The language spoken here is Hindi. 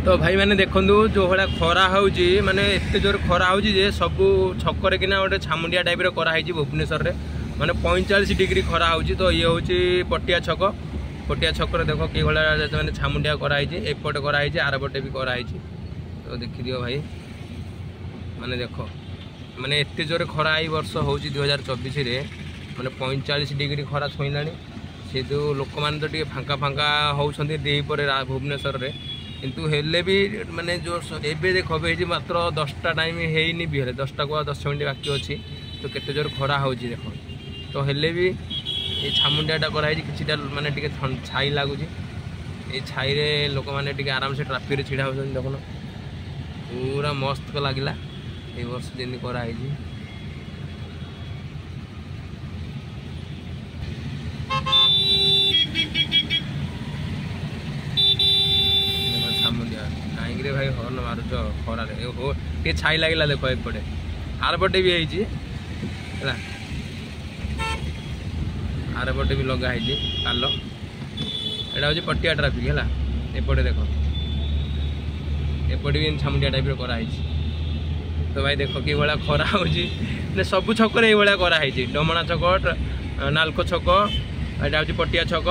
तो भाई मैंने देखु जो भाया खरा होची माने एते जोर खरा होची जे सब छक्कर किना गोटे छामुंडिया टाइप कराई भुवनेश्वर में माने 45 डिग्री खरा होची। तो ये हूँ पटिया छक देख कि भाया छामुंडिया कराई एपटे कराई आरपटे भी कराई। तो देखी दियो भाई माने देख माने एते जोर खरा आई वर्ष हूँ 2024 माने 45 डिग्री खरा छुईला से जो लोक मैंने तो फांका फांका होती दीपर भुवनेश्वर में किंतु हेले भी माने जो एबे देख मात्र 10टा टाइम है भी हेले 10टा को 10 मिनट बाकी अच्छी। तो केते जोर खरा हो देख तो हेले भी ये छामुंडियाटा कराई कि माने टिके छाई लगुच ये छाई रे लोक मैंने आराम से ट्राफिक छिड़ा हो देखुन पूरा मस्त लगिला ये वर्ष जमी कराई। कहीं भाई हर्न मारुच खरारे छाई लगे देख एपटे आरपटे भी है आरपटे भी लगाई पाल यहाँ हूँ पटिया ट्राफिक है एपटे देख एपटे भी छामुंडिया टाइप कराई। तो भाई देख कि भाया खरा हो सब छक ये कराई डमणा छक नालको छक यहाँ हूँ पटिया छक